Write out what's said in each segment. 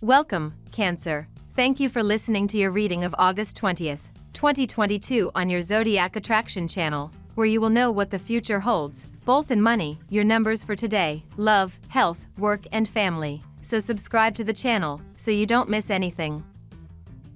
Welcome, Cancer. Thank you for listening to your reading of August 20th, 2022 on your Zodiac Attraction channel, where you will know what the future holds, both in money, your numbers for today, love, health, work and family. So subscribe to the channel, so you don't miss anything.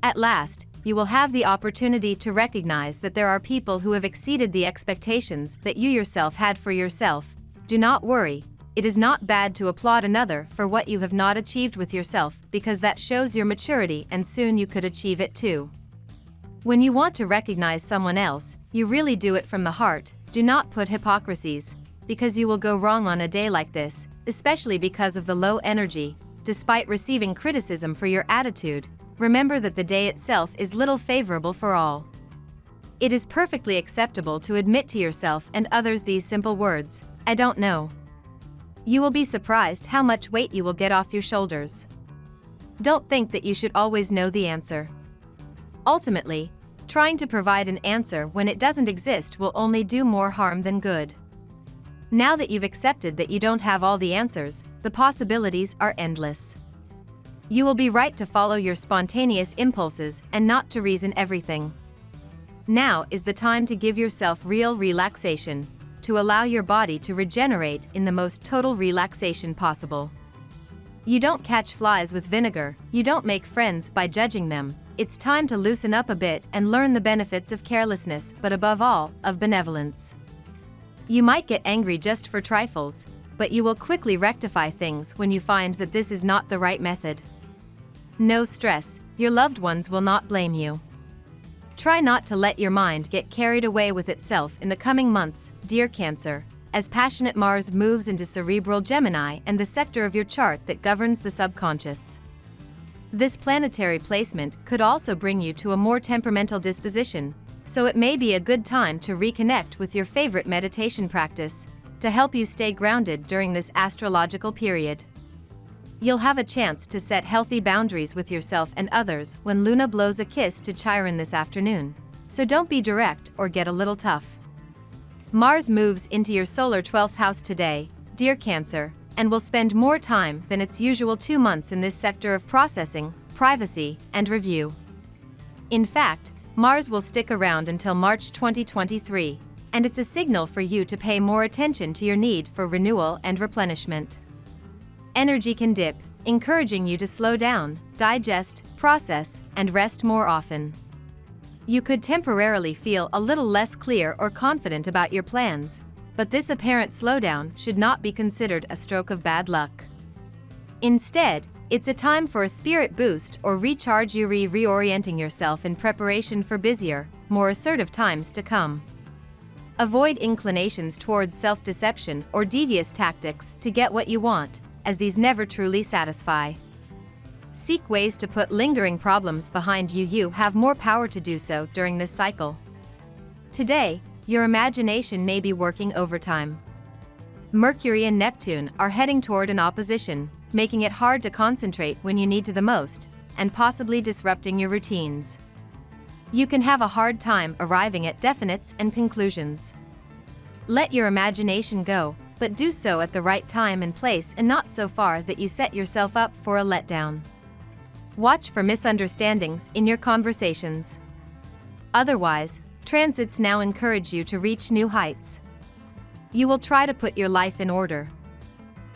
At last, you will have the opportunity to recognize that there are people who have exceeded the expectations that you yourself had for yourself. Do not worry. It is not bad to applaud another for what you have not achieved with yourself, because that shows your maturity and soon you could achieve it too. When you want to recognize someone else, you really do it from the heart. Do not put hypocrisies, because you will go wrong on a day like this, especially because of the low energy. Despite receiving criticism for your attitude, remember that the day itself is little favorable for all. It is perfectly acceptable to admit to yourself and others these simple words: I don't know. You will be surprised how much weight you will get off your shoulders. Don't think that you should always know the answer. Ultimately, trying to provide an answer when it doesn't exist will only do more harm than good. Now that you've accepted that you don't have all the answers, the possibilities are endless. You will be right to follow your spontaneous impulses and not to reason everything. Now is the time to give yourself real relaxation, to allow your body to regenerate in the most total relaxation possible. You don't catch flies with vinegar, you don't make friends by judging them. It's time to loosen up a bit and learn the benefits of carelessness, but above all, of benevolence. You might get angry just for trifles, but you will quickly rectify things when you find that this is not the right method. No stress, your loved ones will not blame you. Try not to let your mind get carried away with itself in the coming months, dear Cancer, as passionate Mars moves into cerebral Gemini and the sector of your chart that governs the subconscious. This planetary placement could also bring you to a more temperamental disposition, so it may be a good time to reconnect with your favorite meditation practice to help you stay grounded during this astrological period. You'll have a chance to set healthy boundaries with yourself and others when Luna blows a kiss to Chiron this afternoon, so don't be direct or get a little tough. Mars moves into your solar 12th house today, dear Cancer, and will spend more time than its usual 2 months in this sector of processing, privacy, and review. In fact, Mars will stick around until March 2023, and it's a signal for you to pay more attention to your need for renewal and replenishment. Energy can dip, encouraging you to slow down, digest, process, and rest more often. You could temporarily feel a little less clear or confident about your plans, but this apparent slowdown should not be considered a stroke of bad luck. Instead, it's a time for a spirit boost or recharge. You reorienting yourself in preparation for busier, more assertive times to come. Avoid inclinations towards self-deception or devious tactics to get what you want, as these never truly satisfy. Seek ways to put lingering problems behind you. You have more power to do so during this cycle. Today, your imagination may be working overtime. Mercury and Neptune are heading toward an opposition, making it hard to concentrate when you need to the most, and possibly disrupting your routines. You can have a hard time arriving at definites and conclusions. Let your imagination go, but do so at the right time and place and not so far that you set yourself up for a letdown. Watch for misunderstandings in your conversations. Otherwise, transits now encourage you to reach new heights. You will try to put your life in order.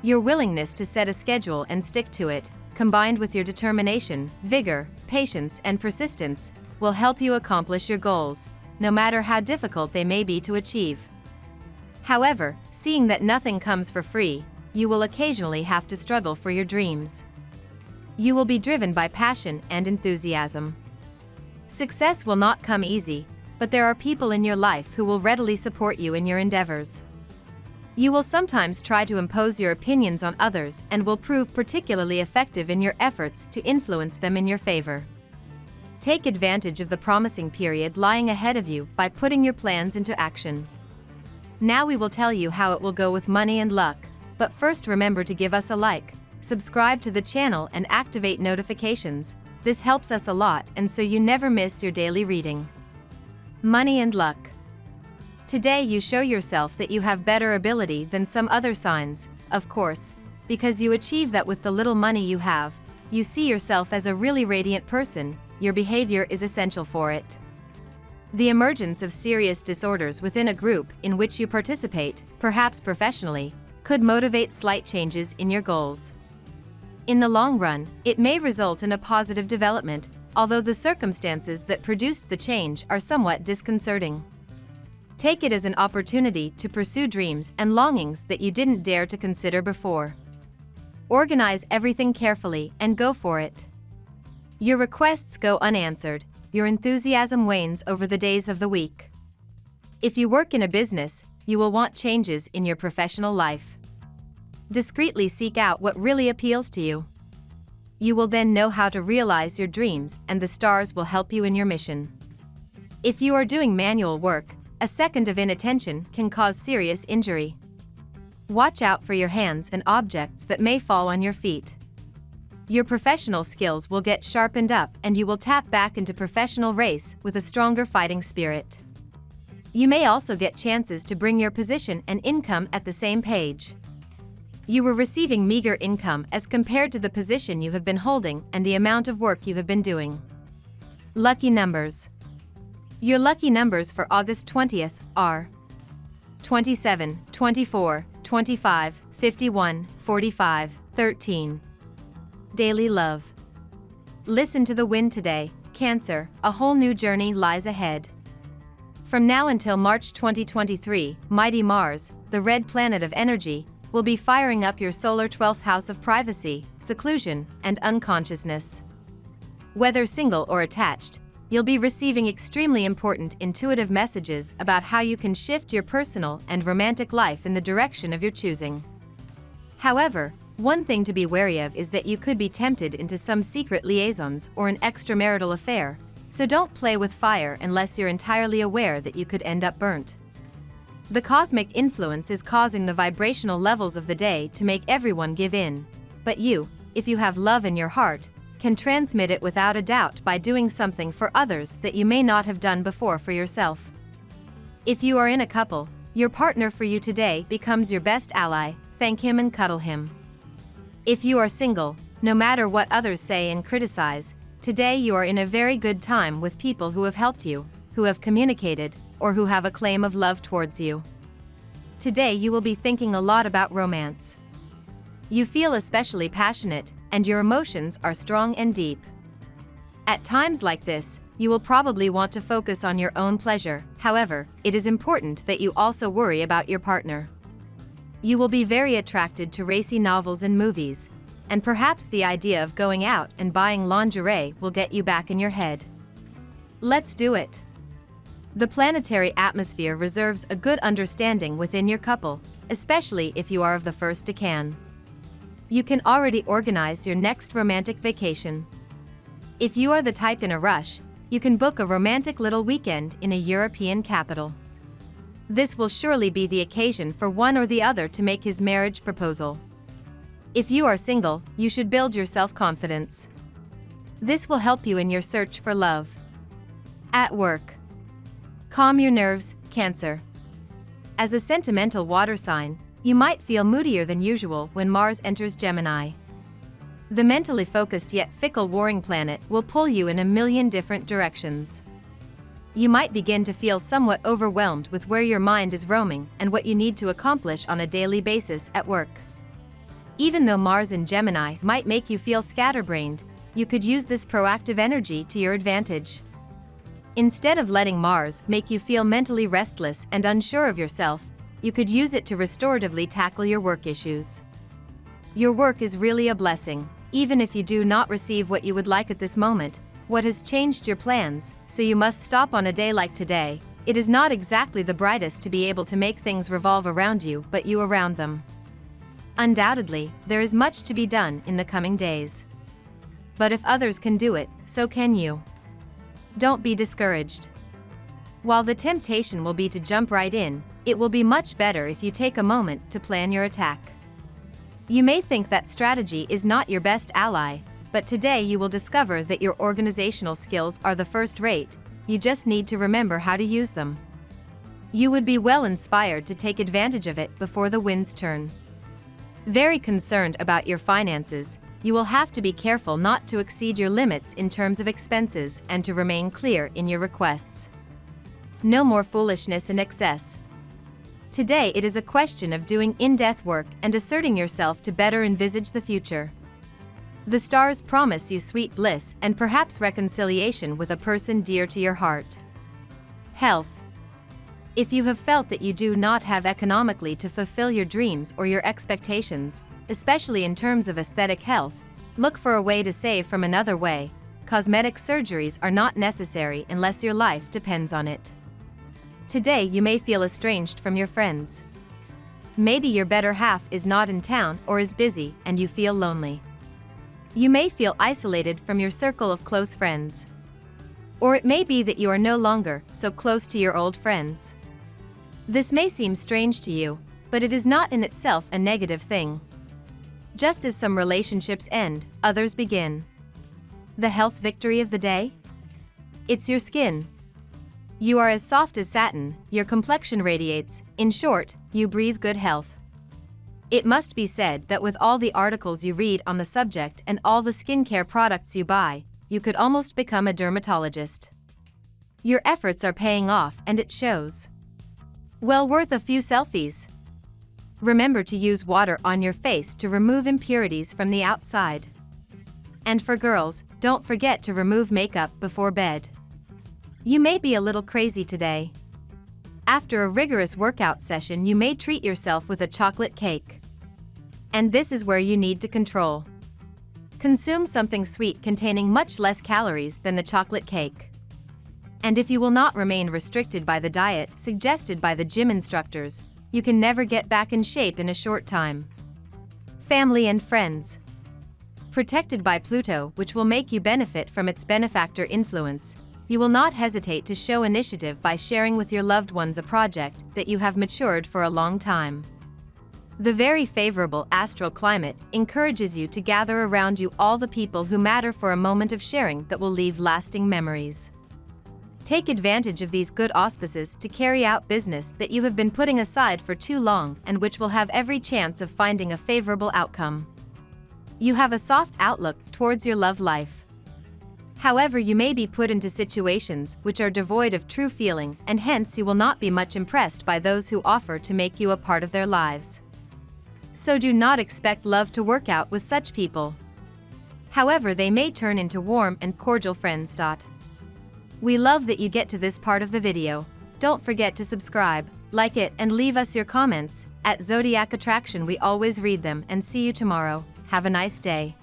Your willingness to set a schedule and stick to it, combined with your determination, vigor, patience, and persistence, will help you accomplish your goals, no matter how difficult they may be to achieve. However, seeing that nothing comes for free, you will occasionally have to struggle for your dreams. You will be driven by passion and enthusiasm. Success will not come easy, but there are people in your life who will readily support you in your endeavors. You will sometimes try to impose your opinions on others and will prove particularly effective in your efforts to influence them in your favor. Take advantage of the promising period lying ahead of you by putting your plans into action. Now we will tell you how it will go with money and luck, but first remember to give us a like, subscribe to the channel and activate notifications. This helps us a lot and so you never miss your daily reading. Money and luck. Today you show yourself that you have better ability than some other signs, of course, because you achieve that with the little money you have. you see yourself as a really radiant person, your behavior is essential for it. The emergence of serious disorders within a group in which you participate, perhaps professionally, could motivate slight changes in your goals. In the long run, it may result in a positive development, although the circumstances that produced the change are somewhat disconcerting. Take it as an opportunity to pursue dreams and longings that you didn't dare to consider before. Organize everything carefully and go for it. Your requests go unanswered, your enthusiasm wanes over the days of the week. If you work in a business, you will want changes in your professional life. Discreetly seek out what really appeals to you. You will then know how to realize your dreams, and the stars will help you in your mission. If you are doing manual work, a second of inattention can cause serious injury. Watch out for your hands and objects that may fall on your feet. Your professional skills will get sharpened up and you will tap back into professional race with a stronger fighting spirit. You may also get chances to bring your position and income at the same page. You were receiving meager income as compared to the position you have been holding and the amount of work you have been doing. Lucky numbers. Your lucky numbers for August 20th are 27, 24, 25, 51, 45, 13. Daily love. Listen to the wind today, Cancer, a whole new journey lies ahead. From now until March 2023, mighty Mars, the red planet of energy, will be firing up your solar 12th house of privacy, seclusion, and unconsciousness. Whether single or attached, you'll be receiving extremely important intuitive messages about how you can shift your personal and romantic life in the direction of your choosing. However, one thing to be wary of is that you could be tempted into some secret liaisons or an extramarital affair, so don't play with fire unless you're entirely aware that you could end up burnt. The cosmic influence is causing the vibrational levels of the day to make everyone give in, but you, if you have love in your heart, can transmit it without a doubt by doing something for others that you may not have done before for yourself. If you are in a couple, your partner for you today becomes your best ally, thank him and cuddle him. If you are single, no matter what others say and criticize, today you are in a very good time with people who have helped you, who have communicated, or who have a claim of love towards you. Today you will be thinking a lot about romance. You feel especially passionate, and your emotions are strong and deep. At times like this, you will probably want to focus on your own pleasure, however, it is important that you also worry about your partner. You will be very attracted to racy novels and movies, and perhaps the idea of going out and buying lingerie will get you back in your head. Let's do it. The planetary atmosphere reserves a good understanding within your couple, especially if you are of the first decan. You can already organize your next romantic vacation. If you are the type in a rush, you can book a romantic little weekend in a European capital. This will surely be the occasion for one or the other to make his marriage proposal. If you are single, you should build your self-confidence. This will help you in your search for love. At work. Calm your nerves, Cancer. As a sentimental water sign, you might feel moodier than usual when Mars enters Gemini. The mentally focused yet fickle warring planet will pull you in a million different directions. You might begin to feel somewhat overwhelmed with where your mind is roaming and what you need to accomplish on a daily basis at work. Even though Mars in Gemini might make you feel scatterbrained, you could use this proactive energy to your advantage. Instead of letting Mars make you feel mentally restless and unsure of yourself, you could use it to restoratively tackle your work issues. Your work is really a blessing, even if you do not receive what you would like at this moment. What has changed your plans, so you must stop on a day like today. It is not exactly the brightest to be able to make things revolve around you, but you around them. Undoubtedly, there is much to be done in the coming days. But if others can do it, so can you. Don't be discouraged. While the temptation will be to jump right in, it will be much better if you take a moment to plan your attack. You may think that strategy is not your best ally, but today you will discover that your organizational skills are the first rate, you just need to remember how to use them. You would be well inspired to take advantage of it before the winds turn. Very concerned about your finances, you will have to be careful not to exceed your limits in terms of expenses and to remain clear in your requests. No more foolishness and excess. Today it is a question of doing in-depth work and asserting yourself to better envisage the future. The stars promise you sweet bliss and perhaps reconciliation with a person dear to your heart. Health. If you have felt that you do not have economically to fulfill your dreams or your expectations, especially in terms of aesthetic health, look for a way to save from another way. Cosmetic surgeries are not necessary unless your life depends on it. Today you may feel estranged from your friends. Maybe your better half is not in town or is busy and you feel lonely. You may feel isolated from your circle of close friends. Or it may be that you are no longer so close to your old friends. This may seem strange to you, but it is not in itself a negative thing. Just as some relationships end, others begin. The health victory of the day? It's your skin. You are as soft as satin, your complexion radiates, in short, you breathe good health. It must be said that with all the articles you read on the subject and all the skincare products you buy, you could almost become a dermatologist. Your efforts are paying off and it shows. Well worth a few selfies. Remember to use water on your face to remove impurities from the outside. And for girls, don't forget to remove makeup before bed. You may be a little crazy today. After a rigorous workout session, you may treat yourself with a chocolate cake. And this is where you need to control. Consume something sweet containing much less calories than the chocolate cake. And if you will not remain restricted by the diet suggested by the gym instructors, you can never get back in shape in a short time. Family and friends. Protected by Pluto, which will make you benefit from its benefactor influence, you will not hesitate to show initiative by sharing with your loved ones a project that you have matured for a long time. The very favorable astral climate encourages you to gather around you all the people who matter for a moment of sharing that will leave lasting memories. Take advantage of these good auspices to carry out business that you have been putting aside for too long and which will have every chance of finding a favorable outcome. You have a soft outlook towards your love life. However, you may be put into situations which are devoid of true feeling, and hence you will not be much impressed by those who offer to make you a part of their lives. So do not expect love to work out with such people. However, they may turn into warm and cordial friends. We love that you get to this part of the video. Don't forget to subscribe, like it, and leave us your comments. At Zodiac Attraction we always read them, and see you tomorrow. Have a nice day.